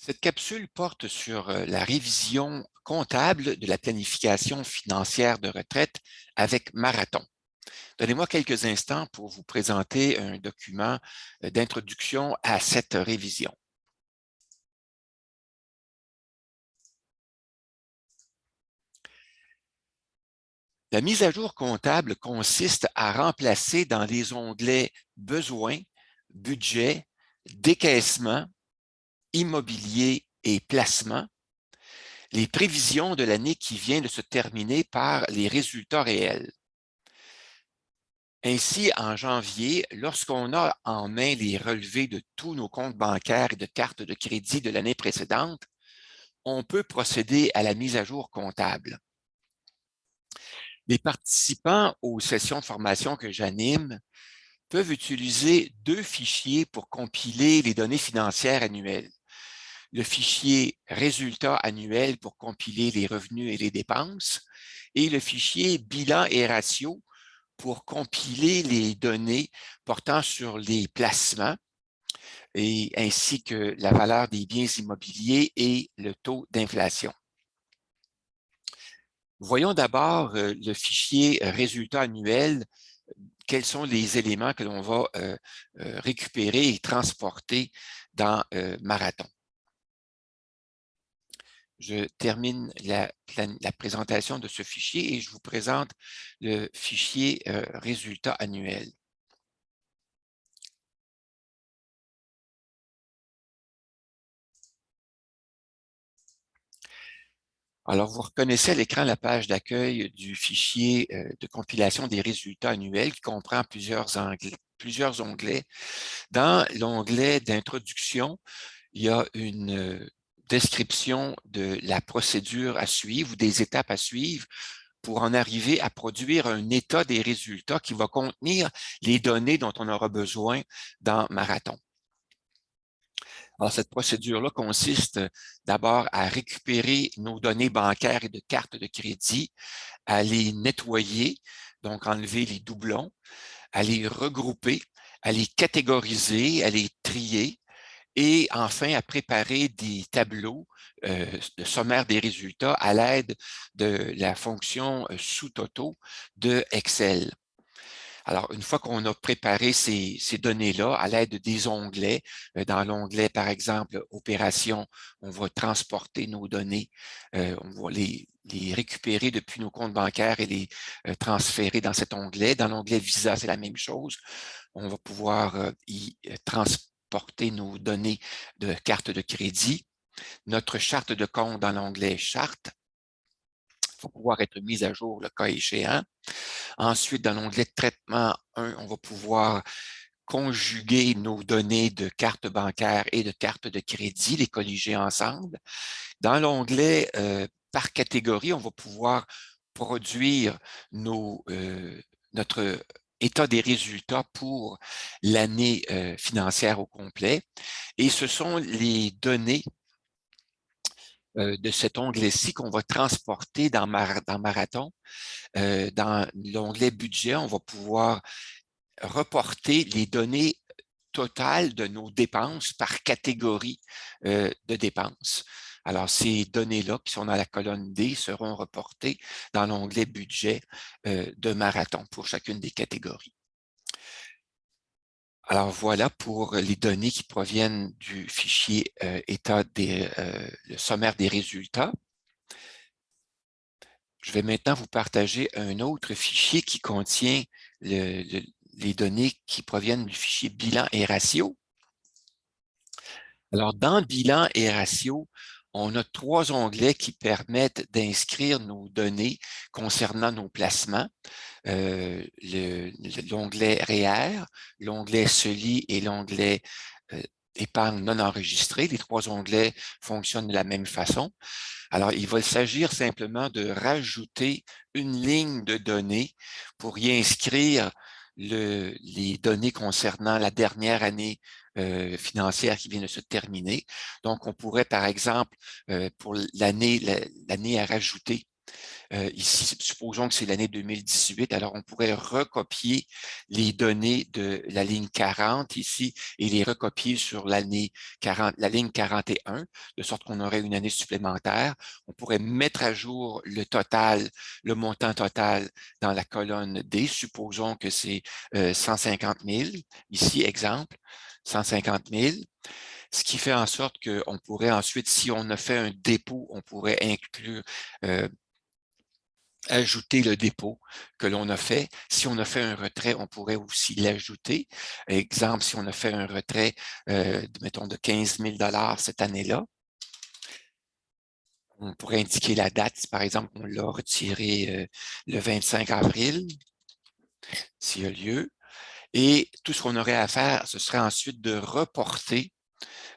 Cette capsule porte sur la révision comptable de la planification financière de retraite avec Marathon. Donnez-moi quelques instants pour vous présenter un document d'introduction à cette révision. La mise à jour comptable consiste à remplacer dans les onglets Besoins, Budget, Décaissement, Immobilier et Placement les prévisions de l'année qui vient de se terminer par les résultats réels. Ainsi, en janvier, lorsqu'on a en main les relevés de tous nos comptes bancaires et de cartes de crédit de l'année précédente, on peut procéder à la mise à jour comptable. Les participants aux sessions de formation que j'anime peuvent utiliser deux fichiers pour compiler les données financières annuelles. Le fichier résultats annuels pour compiler les revenus et les dépenses et le fichier bilan et ratios pour compiler les données portant sur les placements et ainsi que la valeur des biens immobiliers et le taux d'inflation. Voyons d'abord le fichier résultat annuel, quels sont les éléments que l'on va récupérer et transporter dans Marathon. Je termine la présentation de ce fichier et je vous présente le fichier résultat annuel. Alors, vous reconnaissez à l'écran la page d'accueil du fichier de compilation des résultats annuels qui comprend plusieurs onglets. Dans l'onglet d'introduction, il y a une description de la procédure à suivre ou des étapes à suivre pour en arriver à produire un état des résultats qui va contenir les données dont on aura besoin dans Marathon. Alors, cette procédure-là consiste d'abord à récupérer nos données bancaires et de cartes de crédit, à les nettoyer, donc enlever les doublons, à les regrouper, à les catégoriser, à les trier, et enfin à préparer des tableaux de sommaire des résultats à l'aide de la fonction sous-toto de Excel. Alors, une fois qu'on a préparé ces données-là à l'aide des onglets, dans l'onglet, par exemple, Opérations, on va transporter nos données, on va les récupérer depuis nos comptes bancaires et les transférer dans cet onglet. Dans l'onglet Visa, c'est la même chose. On va pouvoir y transporter nos données de carte de crédit. Notre charte de compte dans l'onglet Charte va pouvoir être mise à jour le cas échéant. Ensuite, dans l'onglet Traitement 1, on va pouvoir conjuguer nos données de carte bancaire et de carte de crédit, les colliger ensemble. Dans l'onglet par catégorie, on va pouvoir produire notre état des résultats pour l'année financière au complet. Et ce sont les données de cet onglet-ci qu'on va transporter dans Marathon. Dans l'onglet budget, on va pouvoir reporter les données totales de nos dépenses par catégorie de dépenses. Alors, ces données-là, qui sont dans la colonne D, seront reportées dans l'onglet budget de Marathon pour chacune des catégories. Alors, voilà pour les données qui proviennent du fichier le sommaire des résultats. Je vais maintenant vous partager un autre fichier qui contient les données qui proviennent du fichier bilan et ratio. Alors, dans bilan et ratio, on a trois onglets qui permettent d'inscrire nos données concernant nos placements. L'onglet REER, l'onglet SELI et l'onglet épargne non enregistrée. Les trois onglets fonctionnent de la même façon. Alors, il va s'agir simplement de rajouter une ligne de données pour y inscrire les données concernant la dernière année financière qui vient de se terminer. Donc, on pourrait, par exemple, pour l'année à rajouter, Ici, supposons que c'est l'année 2018, alors on pourrait recopier les données de la ligne 40 ici et les recopier sur l'année 40, la ligne 41, de sorte qu'on aurait une année supplémentaire. On pourrait mettre à jour le total, le montant total dans la colonne D. Supposons que c'est 150 000. Ici, exemple, 150 000. Ce qui fait en sorte qu'on pourrait ensuite, si on a fait un dépôt, on pourrait inclure, ajouter le dépôt que l'on a fait. Si on a fait un retrait, on pourrait aussi l'ajouter. Exemple, si on a fait un retrait, mettons, de 15 000 cette année-là, on pourrait indiquer la date. Par exemple, on l'a retiré le 25 avril, s'il y a lieu. Et tout ce qu'on aurait à faire, ce serait ensuite de reporter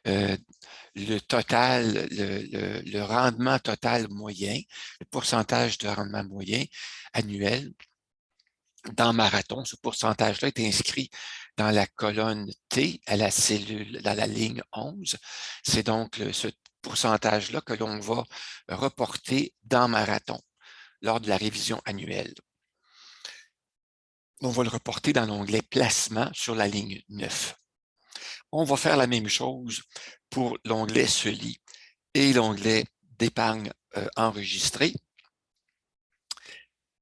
le total, le rendement total moyen, le pourcentage de rendement moyen annuel dans Marathon. Ce pourcentage-là est inscrit dans la colonne T à la cellule, dans la ligne 11. C'est donc ce pourcentage-là que l'on va reporter dans Marathon lors de la révision annuelle. On va le reporter dans l'onglet Placement sur la ligne 9. On va faire la même chose pour l'onglet SELI et l'onglet d'épargne enregistrée.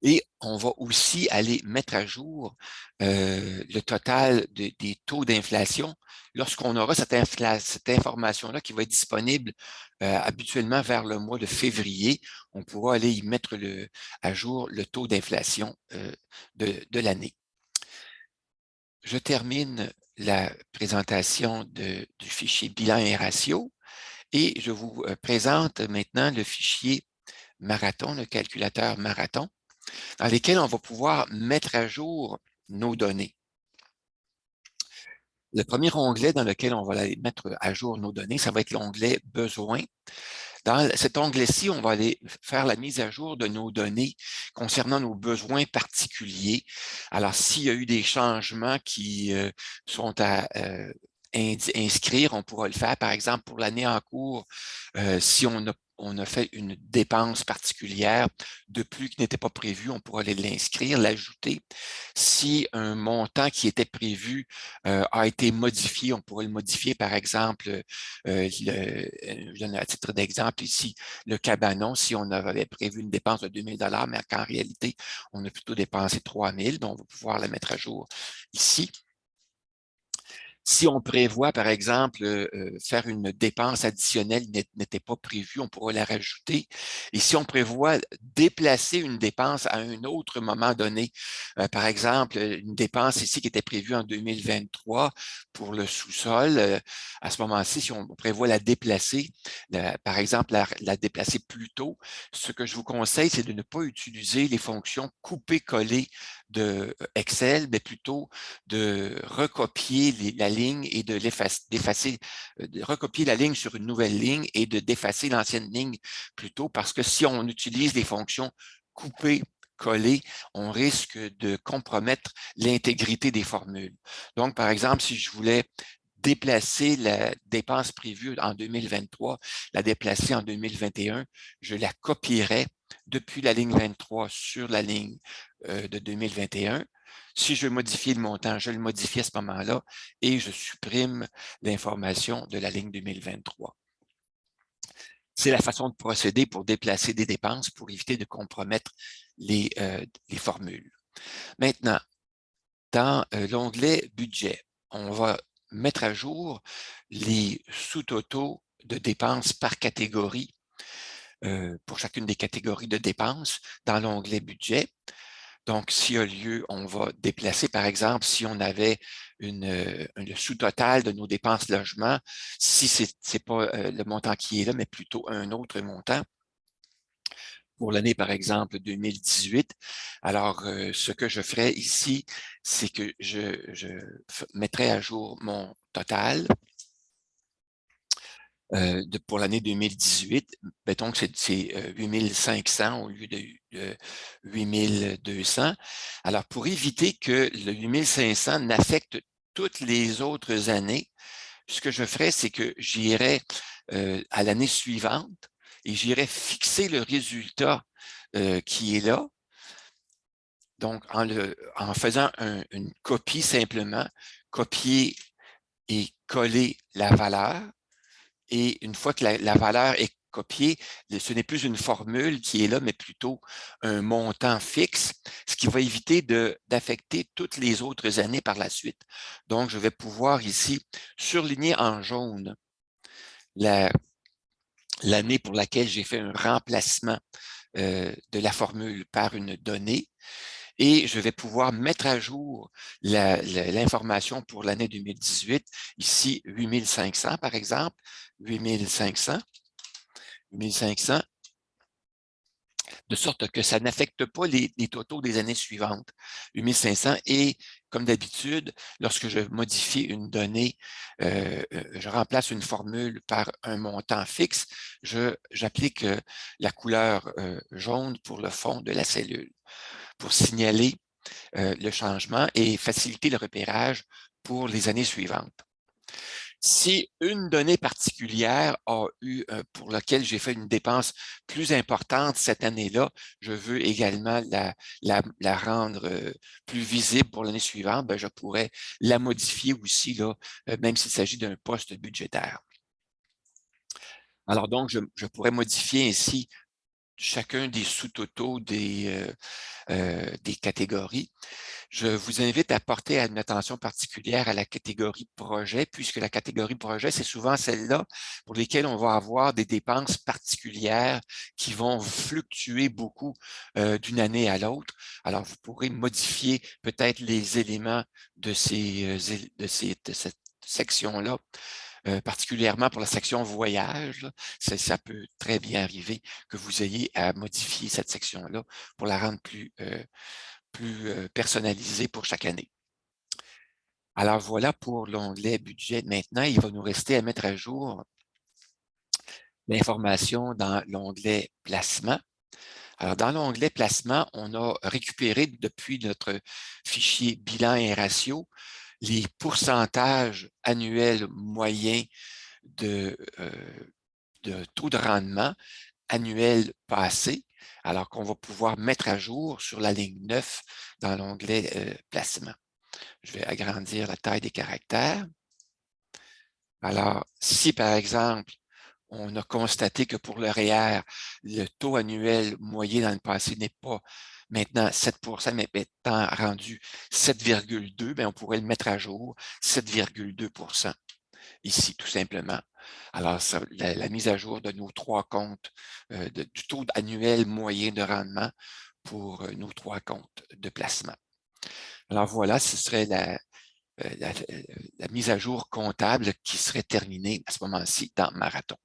Et on va aussi aller mettre à jour le total des taux d'inflation lorsqu'on aura cette information-là qui va être disponible habituellement vers le mois de février. On pourra aller y mettre à jour le taux d'inflation de l'année. Je termine la présentation du fichier bilan et ratio et je vous présente maintenant le fichier Marathon, le calculateur Marathon, dans lesquels on va pouvoir mettre à jour nos données. Le premier onglet dans lequel on va aller mettre à jour nos données, ça va être l'onglet « Besoins ». Dans cet onglet-ci, on va aller faire la mise à jour de nos données concernant nos besoins particuliers. Alors, s'il y a eu des changements qui sont à inscrire, on pourra le faire. Par exemple, pour l'année en cours, si on a fait une dépense particulière de plus qui n'était pas prévue, on pourra aller l'inscrire, l'ajouter. Si un montant qui était prévu a été modifié, on pourrait le modifier. Par exemple, je donne à titre d'exemple ici, le cabanon, si on avait prévu une dépense de 2 000 $, mais qu'en réalité, on a plutôt dépensé 3 000 $, donc on va pouvoir la mettre à jour ici. Si on prévoit, par exemple, faire une dépense additionnelle qui n'était pas prévue, on pourra la rajouter. Et si on prévoit déplacer une dépense à un autre moment donné, par exemple, une dépense ici qui était prévue en 2023 pour le sous-sol, à ce moment-ci, si on prévoit la déplacer, par exemple, la déplacer plus tôt, ce que je vous conseille, c'est de ne pas utiliser les fonctions couper-coller de Excel, mais plutôt de recopier la ligne et de de recopier la ligne sur une nouvelle ligne et de d'effacer l'ancienne ligne plutôt, parce que si on utilise les fonctions couper, coller, on risque de compromettre l'intégrité des formules. Donc, par exemple, si je voulais déplacer la dépense prévue en 2023, la déplacer en 2021, je la copierais depuis la ligne 23 sur la ligne de 2021. Si je veux modifier le montant, je le modifie à ce moment-là et je supprime l'information de la ligne 2023. C'est la façon de procéder pour déplacer des dépenses pour éviter de compromettre les formules. Maintenant, dans l'onglet « Budget », on va mettre à jour les sous-totaux de dépenses par catégorie pour chacune des catégories de dépenses dans l'onglet « Budget ». Donc, s'il y a lieu, on va déplacer, par exemple, si on avait le sous-total de nos dépenses logement, si ce n'est pas le montant qui est là, mais plutôt un autre montant, pour l'année, par exemple, 2018. Alors, ce que je ferais ici, c'est que je mettrais à jour mon total pour l'année 2018. Mettons que c'est 8 500 au lieu de 8 200. Alors, pour éviter que le 8 500 n'affecte toutes les autres années, ce que je ferais, c'est que j'irais à l'année suivante et j'irais fixer le résultat qui est là. Donc, en faisant une copie simplement, copier et coller la valeur. Et une fois que la valeur est copiée, ce n'est plus une formule qui est là, mais plutôt un montant fixe, ce qui va éviter d'affecter toutes les autres années par la suite. Donc, je vais pouvoir ici surligner en jaune l'année pour laquelle j'ai fait un remplacement de la formule par une donnée. Et je vais pouvoir mettre à jour l'information pour l'année 2018, ici 8500 par exemple, 8500, 8500, de sorte que ça n'affecte pas les totaux des années suivantes, 8500. Et comme d'habitude, lorsque je modifie une donnée, je remplace une formule par un montant fixe, j'applique la couleur jaune pour le fond de la cellule pour signaler le changement et faciliter le repérage pour les années suivantes. Si une donnée particulière a eu, pour laquelle j'ai fait une dépense plus importante cette année-là, je veux également la rendre plus visible pour l'année suivante, ben, je pourrais la modifier aussi, là, même s'il s'agit d'un poste budgétaire. Alors donc, je pourrais modifier ainsi chacun des sous-totaux des catégories. Je vous invite à porter une attention particulière à la catégorie projet, puisque la catégorie projet, c'est souvent celle-là pour lesquelles on va avoir des dépenses particulières qui vont fluctuer beaucoup d'une année à l'autre. Alors, vous pourrez modifier peut-être les éléments de de cette section-là, particulièrement pour la section voyage. Ça peut très bien arriver que vous ayez à modifier cette section-là pour la rendre plus personnalisée pour chaque année. Alors voilà pour l'onglet budget. Maintenant, il va nous rester à mettre à jour l'information dans l'onglet placement. Alors, dans l'onglet placement, on a récupéré depuis notre fichier bilan et ratio les pourcentages annuels moyens de taux de rendement annuel passé, alors qu'on va pouvoir mettre à jour sur la ligne 9 dans l'onglet placement. Je vais agrandir la taille des caractères. Alors, si par exemple, on a constaté que pour le REER, le taux annuel moyen dans le passé n'est pas maintenant 7 mais maintenant rendu 7,2, bien, on pourrait le mettre à jour 7,2 ici, tout simplement. Alors, ça, la mise à jour de nos trois comptes, du taux annuel moyen de rendement pour nos trois comptes de placement. Alors voilà, ce serait la mise à jour comptable qui serait terminée à ce moment-ci dans Marathon.